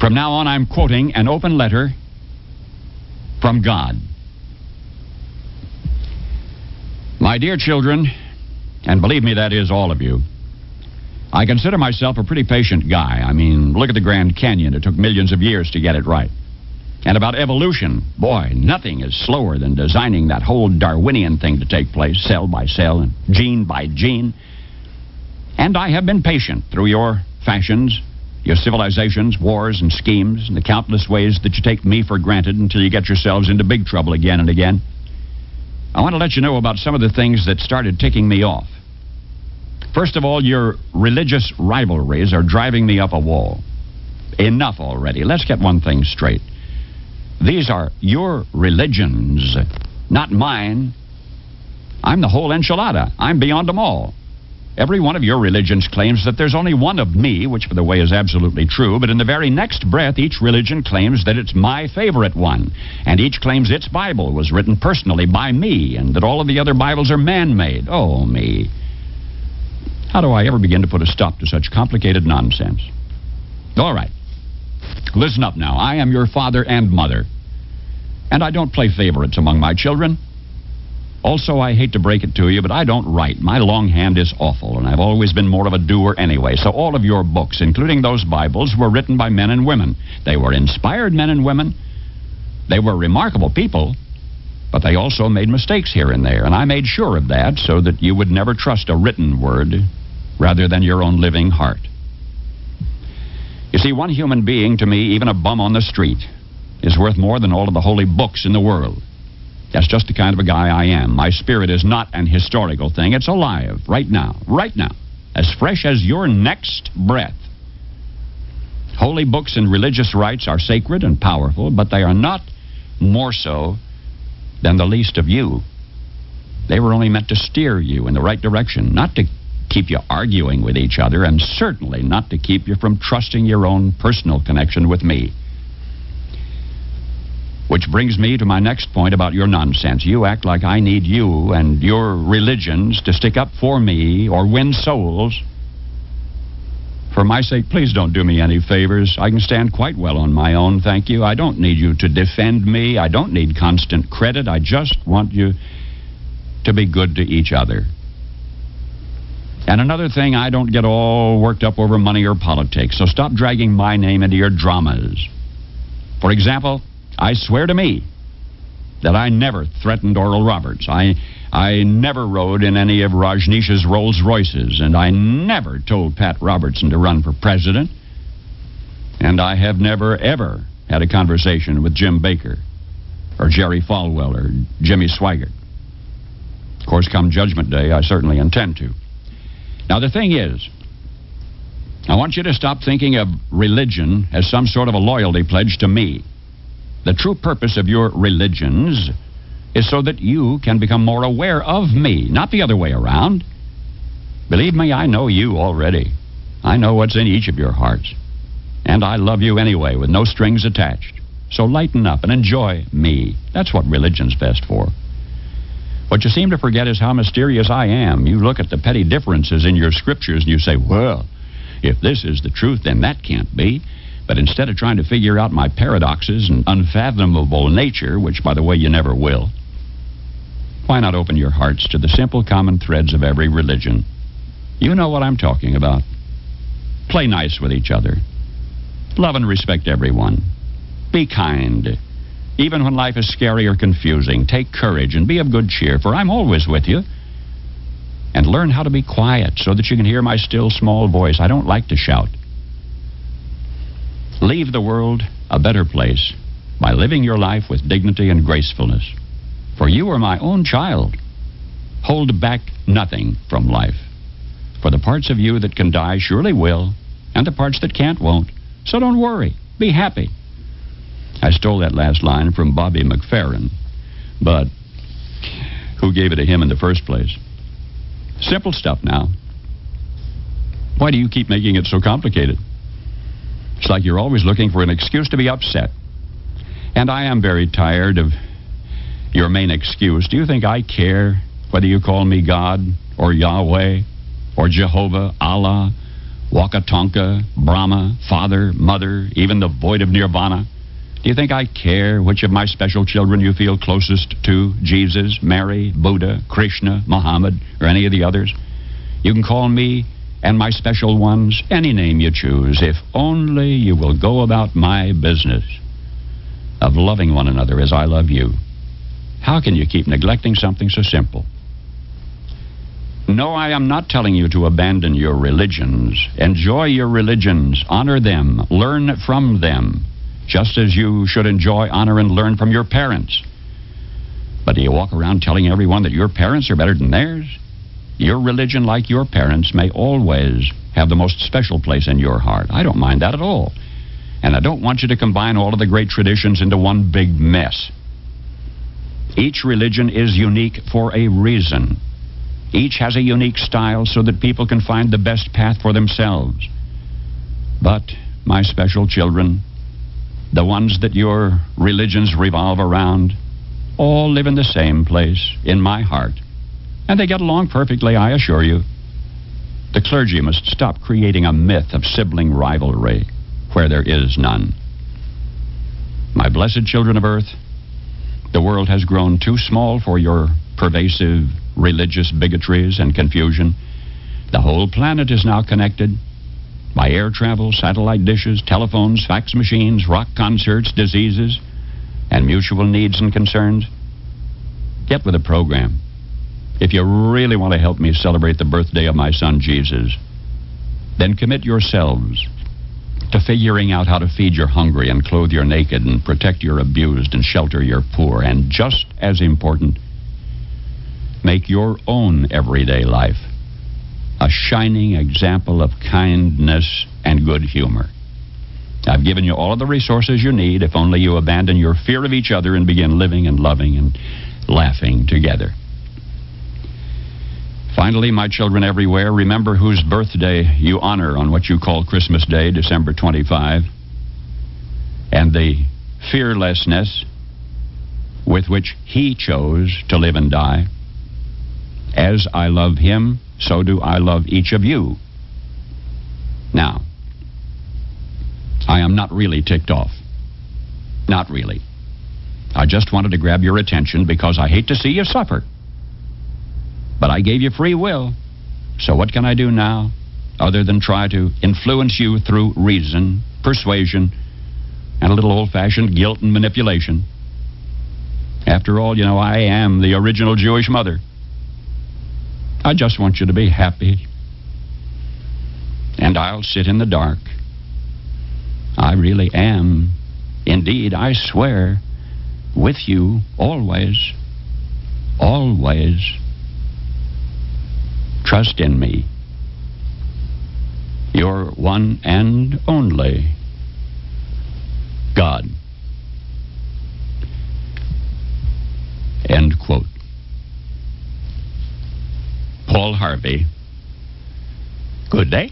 From now on, I'm quoting an open letter from God. My dear children, and believe me, that is all of you, I consider myself a pretty patient guy. I mean, look at the Grand Canyon. It took millions of years to get it right. And about evolution, boy, nothing is slower than designing that whole Darwinian thing to take place, cell by cell and gene by gene. And I have been patient through your fashions, your civilizations, wars, and schemes, and the countless ways that you take me for granted until you get yourselves into big trouble again and again. I want to let you know about some of the things that started ticking me off. First of all, your religious rivalries are driving me up a wall. Enough already. Let's get one thing straight. These are your religions, not mine. I'm the whole enchilada. I'm beyond them all. Every one of your religions claims that there's only one of me, which, by the way, is absolutely true, but in the very next breath, each religion claims that it's my favorite one, and each claims its Bible was written personally by me, and that all of the other Bibles are man-made. Oh, me. How do I ever begin to put a stop to such complicated nonsense? All right. Listen up now. I am your father and mother, and I don't play favorites among my children. Also, I hate to break it to you, but I don't write. My longhand is awful, and I've always been more of a doer anyway. So all of your books, including those Bibles, were written by men and women. They were inspired men and women. They were remarkable people, but they also made mistakes here and there, and I made sure of that so that you would never trust a written word rather than your own living heart. You see, one human being, to me, even a bum on the street, is worth more than all of the holy books in the world. That's just the kind of a guy I am. My spirit is not an historical thing. It's alive, right now, as fresh as your next breath. Holy books and religious rites are sacred and powerful, but they are not more so than the least of you. They were only meant to steer you in the right direction, not to keep you arguing with each other, and certainly not to keep you from trusting your own personal connection with me. Which brings me to my next point about your nonsense. You act like I need you and your religions to stick up for me or win souls. For my sake, please don't do me any favors. I can stand quite well on my own, thank you. I don't need you to defend me. I don't need constant credit. I just want you to be good to each other. And another thing, I don't get all worked up over money or politics, so stop dragging my name into your dramas. For example, I swear to me that I never threatened Oral Roberts. I never rode in any of Rajneesh's Rolls Royces, and I never told Pat Robertson to run for president. And I have never, ever had a conversation with Jim Baker or Jerry Falwell or Jimmy Swaggart. Of course, come Judgment Day, I certainly intend to. Now, the thing is, I want you to stop thinking of religion as some sort of a loyalty pledge to me. The true purpose of your religions is so that you can become more aware of me, not the other way around. Believe me, I know you already. I know what's in each of your hearts. And I love you anyway, with no strings attached. So lighten up and enjoy me. That's what religion's best for. What you seem to forget is how mysterious I am. You look at the petty differences in your scriptures and you say, well, if this is the truth, then that can't be. But instead of trying to figure out my paradoxes and unfathomable nature, which, by the way, you never will, why not open your hearts to the simple common threads of every religion? You know what I'm talking about. Play nice with each other. Love and respect everyone. Be kind. Even when life is scary or confusing, take courage and be of good cheer, for I'm always with you. And learn how to be quiet so that you can hear my still small voice. I don't like to shout. Leave the world a better place by living your life with dignity and gracefulness. For you are my own child. Hold back nothing from life. For the parts of you that can die surely will, and the parts that can't won't. So don't worry. Be happy. I stole that last line from Bobby McFerrin, but who gave it to him in the first place? Simple stuff now. Why do you keep making it so complicated? It's like you're always looking for an excuse to be upset. And I am very tired of your main excuse. Do you think I care whether you call me God or Yahweh or Jehovah, Allah, Wakatonka, Brahma, Father, Mother, even the void of Nirvana. Do you think I care which of my special children you feel closest to? Jesus, Mary, Buddha, Krishna, Muhammad, or any of the others? You can call me and my special ones any name you choose, if only you will go about my business of loving one another as I love you. How can you keep neglecting something so simple? No, I am not telling you to abandon your religions. Enjoy your religions. Honor them. Learn from them. Just as you should enjoy, honor, and learn from your parents. But do you walk around telling everyone that your parents are better than theirs? Your religion, like your parents, may always have the most special place in your heart. I don't mind that at all. And I don't want you to combine all of the great traditions into one big mess. Each religion is unique for a reason. Each has a unique style so that people can find the best path for themselves. But, my special children, the ones that your religions revolve around, all live in the same place, in my heart. And they get along perfectly, I assure you. The clergy must stop creating a myth of sibling rivalry where there is none. My blessed children of earth, the world has grown too small for your pervasive religious bigotries and confusion. The whole planet is now connected by air travel, satellite dishes, telephones, fax machines, rock concerts, diseases, and mutual needs and concerns. Get with the program. If you really want to help me celebrate the birthday of my son Jesus, then commit yourselves to figuring out how to feed your hungry and clothe your naked and protect your abused and shelter your poor. And just as important, make your own everyday life a shining example of kindness and good humor. I've given you all of the resources you need if only you abandon your fear of each other and begin living and loving and laughing together. Finally, my children everywhere, remember whose birthday you honor on what you call Christmas Day, December 25, and the fearlessness with which he chose to live and die. As I love him, so do I love each of you. Now, I am not really ticked off. Not really. I just wanted to grab your attention because I hate to see you suffer. But I gave you free will. So what can I do now other than try to influence you through reason, persuasion, and a little old-fashioned guilt and manipulation? After all, you know, I am the original Jewish mother. I just want you to be happy. And I'll sit in the dark. I really am, indeed, I swear, with you always, always. Trust in me. Your one and only God. End quote. Paul Harvey. Good day.